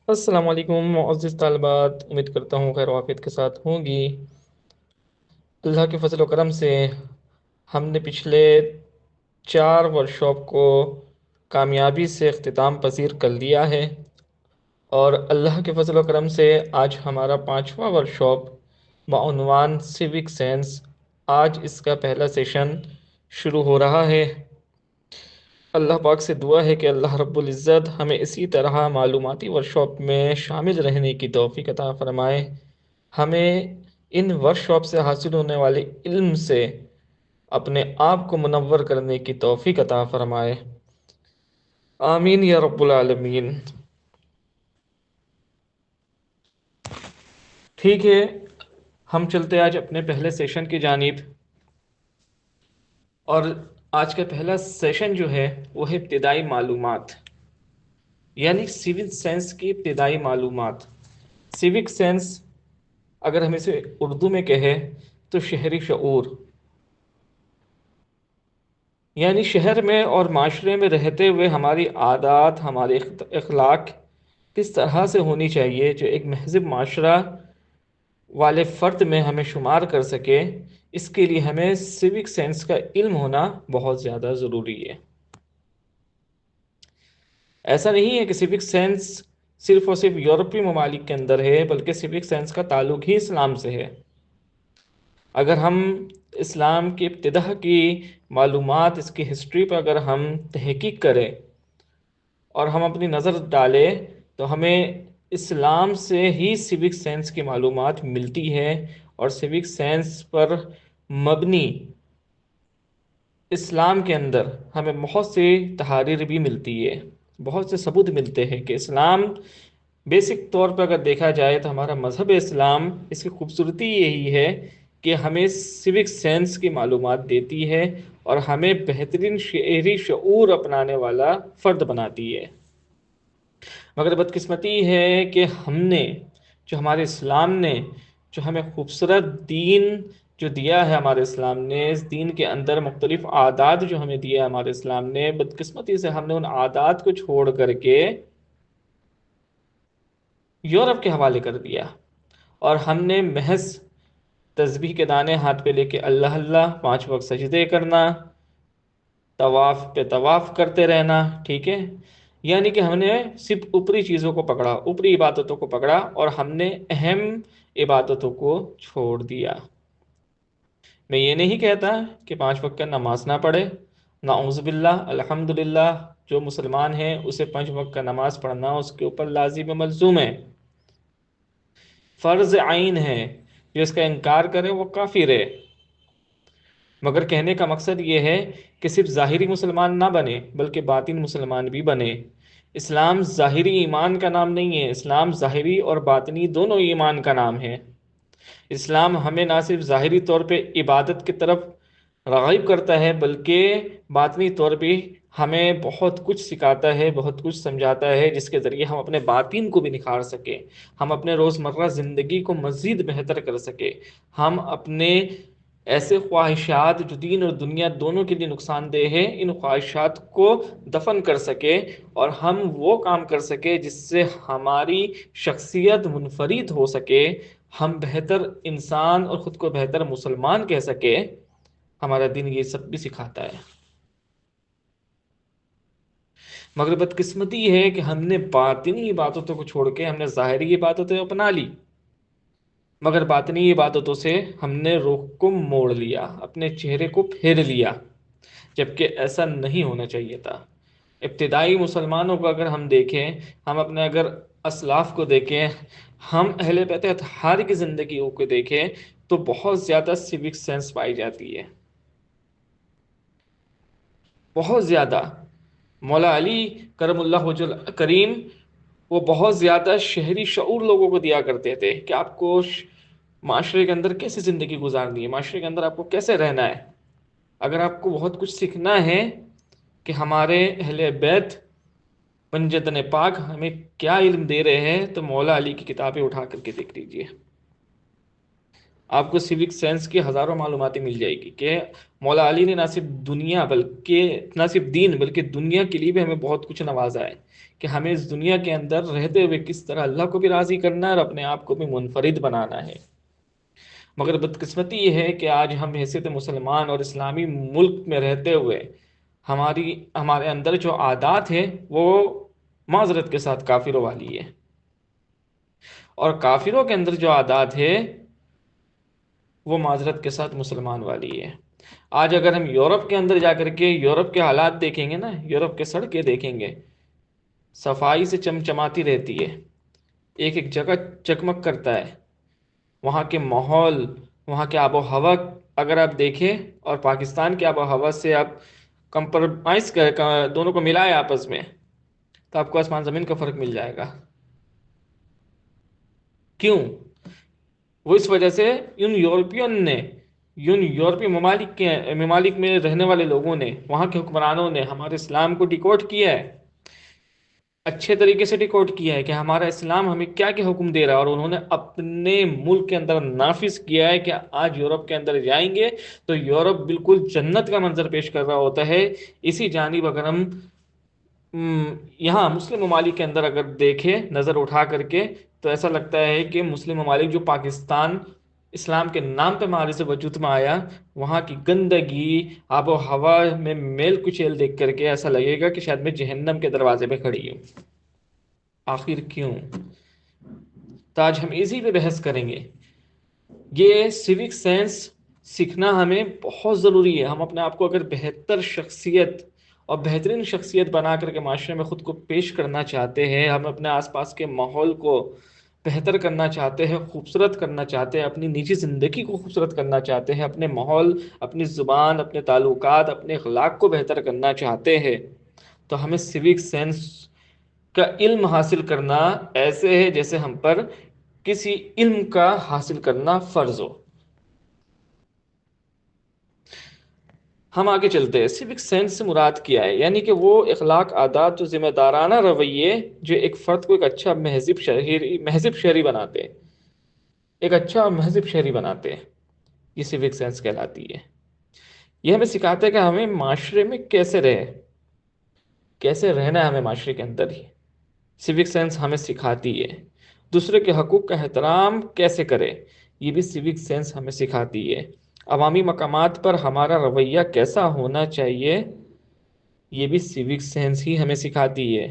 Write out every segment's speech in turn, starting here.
السلام علیکم معزز طالبات، امید کرتا ہوں خیر و عافیت کے ساتھ ہوں گی۔ اللہ کے فضل و کرم سے ہم نے پچھلے 4 ورکشاپ کو کامیابی سے اختتام پذیر کر لیا ہے، اور اللہ کے فضل و کرم سے آج ہمارا 5واں ورکشاپ بعنوان سیوک سینس، آج اس کا پہلا سیشن شروع ہو رہا ہے۔ اللہ پاک سے دعا ہے کہ اللہ رب العزت ہمیں اسی طرح معلوماتی ورکشاپ میں شامل رہنے کی توفیق عطا فرمائے، ہمیں ان ورکشاپ سے حاصل ہونے والے علم سے اپنے آپ کو منور کرنے کی توفیق عطا فرمائے، آمین یا رب العالمین۔ ٹھیک ہے، ہم چلتے آج اپنے پہلے سیشن کی جانب، اور آج کا پہلا سیشن جو ہے وہ ہے ابتدائی معلومات، یعنی سیوک سینس کی ابتدائی معلومات۔ سیوک سینس اگر ہم اسے اردو میں کہیں تو شہری شعور، یعنی شہر میں اور معاشرے میں رہتے ہوئے ہماری عادات، ہمارے اخلاق کس طرح سے ہونی چاہیے جو ایک مہذب معاشرہ والے فرد میں ہمیں شمار کر سکے، اس کے لیے ہمیں سیوک سینس کا علم ہونا بہت زیادہ ضروری ہے۔ ایسا نہیں ہے کہ سیوک سینس صرف اور صرف یورپی ممالک کے اندر ہے، بلکہ سیوک سینس کا تعلق ہی اسلام سے ہے۔ اگر ہم اسلام کی ابتدا کی معلومات، اس کی ہسٹری پر اگر ہم تحقیق کریں اور ہم اپنی نظر ڈالیں تو ہمیں اسلام سے ہی سیوک سینس کی معلومات ملتی ہے، اور سیوک سینس پر مبنی اسلام کے اندر ہمیں بہت سی تحاریر بھی ملتی ہے، بہت سے ثبوت ملتے ہیں کہ اسلام بیسک طور پر اگر دیکھا جائے تو ہمارا مذہب اسلام، اس کی خوبصورتی یہی ہے کہ ہمیں سیوک سینس کی معلومات دیتی ہے اور ہمیں بہترین شعری شعور اپنانے والا فرد بناتی ہے۔ مگر بدقسمتی ہے کہ ہم نے جو ہمارے اسلام نے جو ہمیں خوبصورت دین جو دیا ہے، ہمارے اسلام نے اس دین کے اندر مختلف عادات جو ہمیں دیا ہے ہمارے اسلام نے، بدقسمتی سے ہم نے ان عادات کو چھوڑ کر کے یورپ کے حوالے کر دیا، اور ہم نے محض تسبیح کے دانے ہاتھ پہ لے کے اللہ اللہ 5 وقت سجدے کرنا، طواف پہ طواف کرتے رہنا، ٹھیک ہے، یعنی کہ ہم نے صرف اوپری چیزوں کو پکڑا، اوپری عبادتوں کو پکڑا، اور ہم نے اہم عبادتوں کو چھوڑ دیا۔ میں یہ نہیں کہتا کہ 5 وقت کا نماز نہ پڑھے، نعوذ باللہ، الحمدللہ، جو مسلمان ہیں اسے 5 وقت کا نماز پڑھنا اس کے اوپر لازم ملزوم ہے، فرض عین ہے، جو اس کا انکار کرے وہ کافر ہے۔ مگر کہنے کا مقصد یہ ہے کہ صرف ظاہری مسلمان نہ بنے بلکہ باطن مسلمان بھی بنے۔ اسلام ظاہری ایمان کا نام نہیں ہے، اسلام ظاہری اور باطنی دونوں ایمان کا نام ہے۔ اسلام ہمیں نہ صرف ظاہری طور پہ عبادت کی طرف راغب کرتا ہے، بلکہ باطنی طور پہ ہمیں بہت کچھ سکھاتا ہے، بہت کچھ سمجھاتا ہے، جس کے ذریعے ہم اپنے باطن کو بھی نکھار سکیں، ہم اپنے روزمرہ زندگی کو مزید بہتر کر سکیں، ہم اپنے ایسے خواہشات جو دین اور دنیا دونوں کے لیے نقصان دہ ہے، ان خواہشات کو دفن کر سکے، اور ہم وہ کام کر سکے جس سے ہماری شخصیت منفرد ہو سکے، ہم بہتر انسان اور خود کو بہتر مسلمان کہہ سکے۔ ہمارا دین یہ سب بھی سکھاتا ہے۔ مگر بدقسمتی ہے کہ ہم نے باطنی عبادتوں کو چھوڑ کے ہم نے ظاہری عبادتیں اپنا لی، مگر باطنی عبادتوں سے ہم نے رخ کو موڑ لیا، اپنے چہرے کو پھیر لیا، جبکہ ایسا نہیں ہونا چاہیے تھا۔ ابتدائی مسلمانوں کو اگر ہم دیکھیں، ہم اپنے اگر اسلاف کو دیکھیں، ہم اہل بیت اطہار کی زندگیوں کو دیکھیں تو بہت زیادہ سیوک سینس پائی جاتی ہے، بہت زیادہ۔ مولا علی کرم اللہ وجہ کریم، وہ بہت زیادہ شہری شعور لوگوں کو دیا کرتے تھے کہ آپ کو معاشرے کے اندر کیسے زندگی گزارنی ہے، معاشرے کے اندر آپ کو کیسے رہنا ہے۔ اگر آپ کو بہت کچھ سیکھنا ہے کہ ہمارے اہل بیت منجدن پاک ہمیں کیا علم دے رہے ہیں، تو مولا علی کی کتابیں اٹھا کر کے دیکھ لیجئے۔ آپ کو سیوک سینس کی ہزاروں معلوماتیں مل جائے گی کہ مولا علی نے نہ صرف دین بلکہ دنیا کے لیے بھی ہمیں بہت کچھ نوازا ہے، کہ ہمیں اس دنیا کے اندر رہتے ہوئے کس طرح اللہ کو بھی راضی کرنا ہے اور اپنے آپ کو بھی منفرد بنانا ہے۔ مگر بدقسمتی یہ ہے کہ آج ہم حیثیت مسلمان اور اسلامی ملک میں رہتے ہوئے ہمارے اندر جو عادات ہے وہ معذرت کے ساتھ کافروں والی ہے، اور کافروں کے اندر جو عادات ہے وہ معذرت کے ساتھ مسلمان والی ہے۔ آج اگر ہم یورپ کے اندر جا کر کے یورپ کے حالات دیکھیں گے نا، یورپ کے سڑکیں دیکھیں گے، صفائی سے چمچماتی رہتی ہے، ایک ایک جگہ چکمک کرتا ہے، وہاں کے ماحول، وہاں کے آب و ہوا اگر آپ دیکھیں اور پاکستان کے آب و ہوا سے آپ کمپرومائز دونوں کو ملائے آپس میں، تو آپ کو آسمان زمین کا فرق مل جائے گا۔ کیوں؟ وہ اس وجہ سے یورپی ممالک میں رہنے والے لوگوں نے، وہاں کے حکمرانوں نے ہمارے اسلام کو ڈیکوڈ کیا ہے، اچھے طریقے سے ڈیکوڈ کیا ہے کہ ہمارا اسلام ہمیں کیا کیا حکم دے رہا ہے، اور انہوں نے اپنے ملک کے اندر نافذ کیا ہے کہ آج یورپ کے اندر جائیں گے تو یورپ بالکل جنت کا منظر پیش کر رہا ہوتا ہے۔ اسی جانب اگر ہم یہاں مسلم ممالک کے اندر اگر دیکھیں نظر اٹھا کر کے، تو ایسا لگتا ہے کہ مسلم ممالک جو پاکستان اسلام کے نام پہ ہمارے سے وجود میں آیا، وہاں کی گندگی، آب و ہوا میں میل کچیل دیکھ کر کے ایسا لگے گا کہ شاید میں جہنم کے دروازے پہ کھڑی ہوں۔ آخر کیوں؟ تو آج ہم اسی پہ بحث کریں گے۔ یہ سیوک سینس سیکھنا ہمیں بہت ضروری ہے۔ ہم اپنے آپ کو اگر بہتر شخصیت اور بہترین شخصیت بنا کر کے معاشرے میں خود کو پیش کرنا چاہتے ہیں، ہم اپنے آس پاس کے ماحول کو بہتر کرنا چاہتے ہیں، خوبصورت کرنا چاہتے ہیں، اپنی نجی زندگی کو خوبصورت کرنا چاہتے ہیں، اپنے ماحول، اپنی زبان، اپنے تعلقات، اپنے اخلاق کو بہتر کرنا چاہتے ہیں، تو ہمیں سیوک سینس کا علم حاصل کرنا ایسے ہے جیسے ہم پر کسی علم کا حاصل کرنا فرض ہو۔ ہم آگے چلتے ہیں۔ سیوک سینس سے مراد کیا ہے؟ یعنی کہ وہ اخلاق، عادات، جو ذمہ دارانہ رویے جو ایک فرد کو ایک اچھا مہذب شہری بناتے ہیں، ایک اچھا اور مہذب شہری بناتے ہیں، یہ سیوک سینس کہلاتی ہے۔ یہ ہمیں سکھاتا ہے کہ ہمیں معاشرے میں کیسے رہنا ہے، ہمیں معاشرے کے اندر ہی سیوک سینس ہمیں سکھاتی ہے۔ دوسرے کے حقوق کا احترام کیسے کرے، یہ بھی سیوک سینس ہمیں سکھاتی ہے۔ عوامی مقامات پر ہمارا رویہ کیسا ہونا چاہیے، یہ بھی سیوک سینس ہی ہمیں سکھاتی ہے۔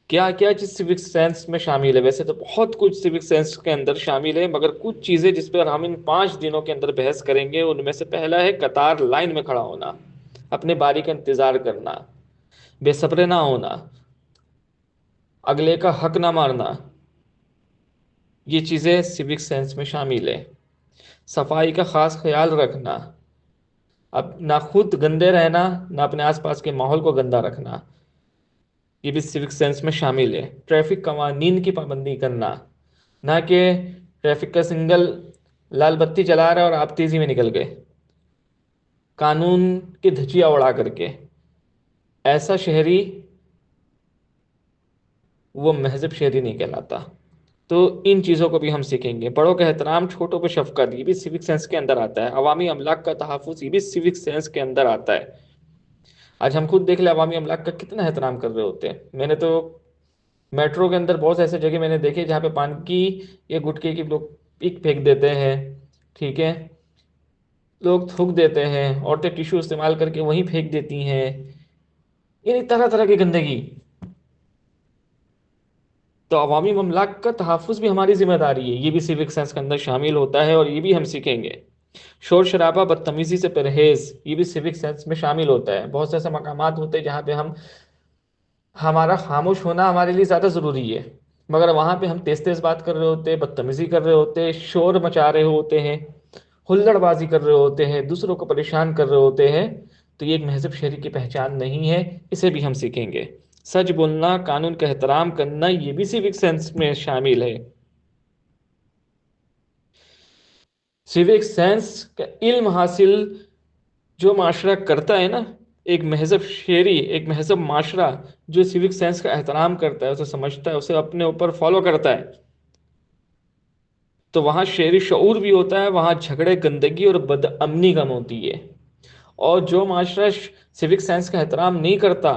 کیا کیا چیز سیوک سینس میں شامل ہے؟ ویسے تو بہت کچھ سیوک سینس کے اندر شامل ہے، مگر کچھ چیزیں جس پر ہم ان 5 دنوں کے اندر بحث کریں گے، ان میں سے پہلا ہے قطار لائن میں کھڑا ہونا، اپنے باری کا انتظار کرنا، بے صبر نہ ہونا، اگلے کا حق نہ مارنا، یہ چیزیں سیوک سینس میں شامل ہے۔ صفائی کا خاص خیال رکھنا، اب نہ خود گندے رہنا، نہ اپنے آس پاس کے ماحول کو گندا رکھنا، یہ بھی سیوک سینس میں شامل ہے۔ ٹریفک قوانین کی پابندی کرنا، نہ کہ ٹریفک کا سگنل لال بتی جلا رہا ہے اور آپ تیزی میں نکل گئے قانون کی دھجیاں اڑا کر کے، ایسا شہری وہ مہذب شہری نہیں کہلاتا۔ تو ان چیزوں کو بھی ہم سیکھیں گے۔ بڑوں کا احترام، چھوٹوں پہ شفقت، یہ بھی سیوک سینس کے اندر آتا ہے۔ عوامی املاک کا تحفظ، یہ بھی سیوک سینس کے اندر آتا ہے۔ آج ہم خود دیکھ لیں عوامی املاک کا کتنا احترام کر رہے ہوتے ہیں۔ میں نے تو میٹرو کے اندر بہت سے ایسے جگہ میں نے دیکھے جہاں پہ پان کی یا گٹکے کی لوگ پک پھینک دیتے ہیں، ٹھیک ہے، لوگ تھوک دیتے ہیں، عورتیں ٹیشو استعمال کر کے وہیں پھینک دیتی ہیں، یعنی طرح طرح کی گندگی۔ تو عوامی املاک کا تحفظ بھی ہماری ذمہ داری ہے، یہ بھی سیوک سینس کے اندر شامل ہوتا ہے، اور یہ بھی ہم سیکھیں گے۔ شور شرابہ، بدتمیزی سے پرہیز، یہ بھی سیوک سینس میں شامل ہوتا ہے۔ بہت سے ایسے مقامات ہوتے ہیں جہاں پہ ہمارا خاموش ہونا ہمارے لیے زیادہ ضروری ہے، مگر وہاں پہ ہم تیز تیز بات کر رہے ہوتے ہیں، بدتمیزی کر رہے ہوتے ہیں، شور مچا رہے ہوتے ہیں، ہلڑ بازی کر رہے ہوتے ہیں، دوسروں کو پریشان کر رہے ہوتے ہیں، تو یہ ایک مہذب شہری کی پہچان نہیں ہے، اسے بھی ہم سیکھیں گے۔ سچ بولنا، قانون کا احترام کرنا، یہ بھی سیوک سینس میں شامل ہے۔ سیوک سینس کا علم حاصل جو معاشرہ کرتا ہے نا، ایک مہذب شہری، ایک مہذب معاشرہ جو سیوک سینس کا احترام کرتا ہے، اسے سمجھتا ہے، اسے اپنے اوپر فالو کرتا ہے، تو وہاں شعری شعور بھی ہوتا ہے، وہاں جھگڑے، گندگی اور بد امنی کم ہوتی ہے۔ اور جو معاشرہ سیوک سینس کا احترام نہیں کرتا،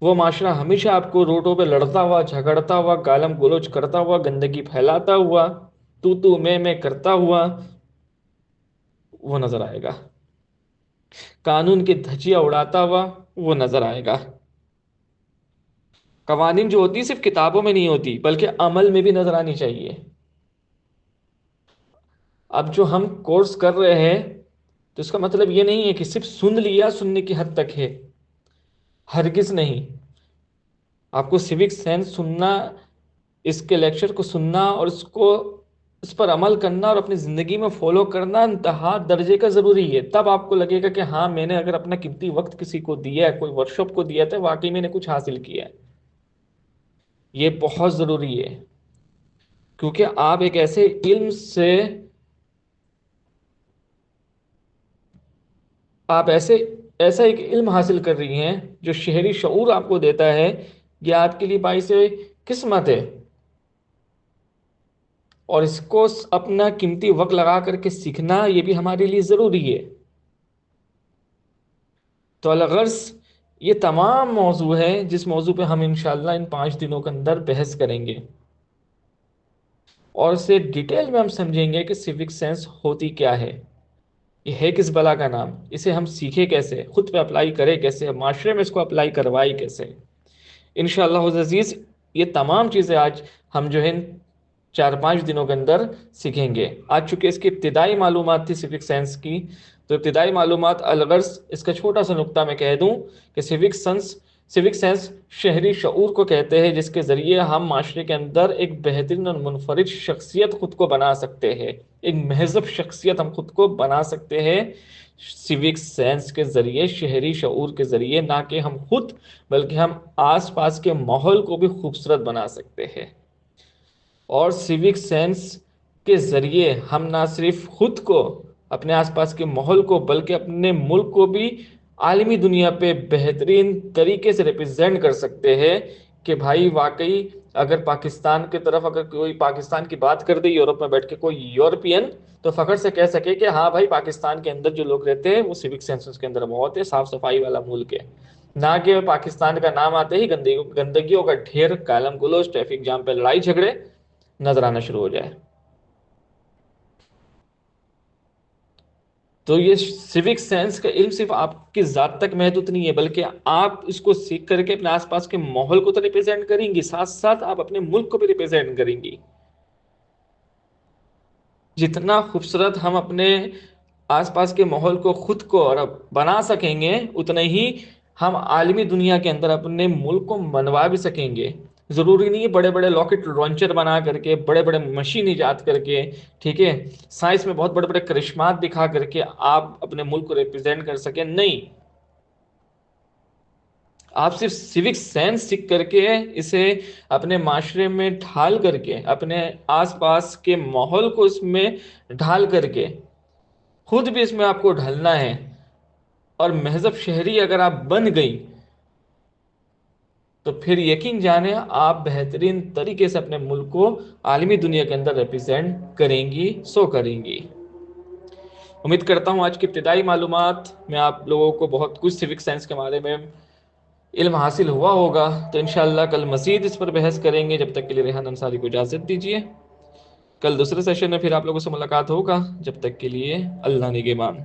وہ معاشرہ ہمیشہ آپ کو روڈوں پہ لڑتا ہوا، جھگڑتا ہوا، گالم گلوچ کرتا ہوا، گندگی پھیلاتا ہوا، تو میں کرتا ہوا وہ نظر آئے گا، قانون کی دھجیاں اڑاتا ہوا وہ نظر آئے گا۔ قوانین جو ہوتی صرف کتابوں میں نہیں ہوتی بلکہ عمل میں بھی نظر آنی چاہیے۔ اب جو ہم کورس کر رہے ہیں تو اس کا مطلب یہ نہیں ہے کہ صرف سن لیا، سننے کی حد تک ہے، ہرگز نہیں۔ آپ کو سیوک سینس سننا، اس کے لیکچر کو سننا اور اس پر عمل کرنا اور اپنی زندگی میں فالو کرنا انتہا درجے کا ضروری ہے۔ تب آپ کو لگے گا کہ ہاں میں نے اگر اپنا قیمتی وقت کسی کو دیا ہے، کوئی ورکشاپ کو دیا ہے، واقعی میں نے کچھ حاصل کیا ہے۔ یہ بہت ضروری ہے، کیونکہ آپ ایک ایسے علم سے، آپ ایسا ایک علم حاصل کر رہی ہیں جو شہری شعور آپ کو دیتا ہے، یہ آپ کے لیے باعث قسمت ہے۔ اور اس کو اپنا قیمتی وقت لگا کر کے سیکھنا یہ بھی ہمارے لیے ضروری ہے۔ تو الغرض یہ تمام موضوع ہے جس موضوع پہ ہم انشاءاللہ ان 5 دنوں کے اندر بحث کریں گے، اور اسے ڈیٹیل میں ہم سمجھیں گے کہ سیوک سینس ہوتی کیا ہے، یہ ہے کس بلا کا نام، اسے ہم سیکھے کیسے، خود پہ اپلائی کرے کیسے، معاشرے میں اس کو اپلائی کروائی کیسے۔ انشاءاللہ عزیز یہ تمام چیزیں آج ہم جو ہے 4-5 دنوں کے اندر سیکھیں گے۔ آج چونکہ اس کی ابتدائی معلومات تھی سیوک سائنس کی، تو ابتدائی معلومات الغرض اس کا چھوٹا سا نقطہ میں کہہ دوں کہ سیوک سینس شہری شعور کو کہتے ہیں، جس کے ذریعے ہم معاشرے کے اندر ایک بہترین اور منفرد شخصیت خود کو بنا سکتے ہیں، ایک مہذب شخصیت ہم خود کو بنا سکتے ہیں سیوک سینس کے ذریعے، شہری شعور کے ذریعے، نہ کہ ہم خود بلکہ ہم آس پاس کے ماحول کو بھی خوبصورت بنا سکتے ہیں۔ اور سیوک سینس کے ذریعے ہم نہ صرف خود کو، اپنے آس پاس کے ماحول کو، بلکہ اپنے ملک کو بھی عالمی دنیا پہ بہترین طریقے سے ریپرزینٹ کر سکتے ہیں کہ بھائی واقعی اگر پاکستان کی طرف اگر کوئی پاکستان کی بات کر دے یورپ میں بیٹھ کے کوئی یورپین، تو فخر سے کہہ سکے کہ ہاں بھائی پاکستان کے اندر جو لوگ رہتے ہیں وہ سیوک سینس کے اندر بہت ہے، صاف صفائی والا ملک ہے۔ نہ کہ پاکستان کا نام آتے ہی گندگیوں کا ڈھیر، کالم گلوچ، ٹریفک جام پہ لڑائی جھگڑے نظر آنا شروع ہو جائے۔ تو یہ سیوک سینس کا علم صرف آپ کی ذات تک محدود نہیں ہے، بلکہ آپ اس کو سیکھ کر کے اپنے آس پاس کے ماحول کو تو ریپرزینٹ کریں گی، ساتھ ساتھ آپ اپنے ملک کو بھی ریپرزینٹ کریں گی۔ جتنا خوبصورت ہم اپنے آس پاس کے ماحول کو خود کو اور بنا سکیں گے، اتنے ہی ہم عالمی دنیا کے اندر اپنے ملک کو منوا بھی سکیں گے۔ ضروری نہیں ہے بڑے بڑے راکٹ لانچر بنا کر کے، بڑے بڑے مشین ایجاد کر کے، ٹھیک ہے، سائنس میں بہت بڑے بڑے کرشمات دکھا کر کے آپ اپنے ملک کو ریپرزینٹ کر سکیں، نہیں۔ آپ صرف سیوک سینس سیکھ کر کے اسے اپنے معاشرے میں ڈھال کر کے، اپنے آس پاس کے ماحول کو اس میں ڈھال کر کے، خود بھی اس میں آپ کو ڈھلنا ہے، اور مہذب شہری اگر آپ بن گئی تو پھر یقین جانیں آپ بہترین طریقے سے اپنے ملک کو عالمی دنیا کے اندر ریپرزینٹ کریں گی، سو کریں گی۔ امید کرتا ہوں آج کی ابتدائی معلومات میں آپ لوگوں کو بہت کچھ سیوک سائنس کے بارے میں علم حاصل ہوا ہوگا۔ تو انشاءاللہ کل مزید اس پر بحث کریں گے، جب تک کے لیے ریحان انصاری کو اجازت دیجیے۔ کل دوسرے سیشن میں پھر آپ لوگوں سے ملاقات ہوگا، جب تک کے لیے اللہ نگہبان۔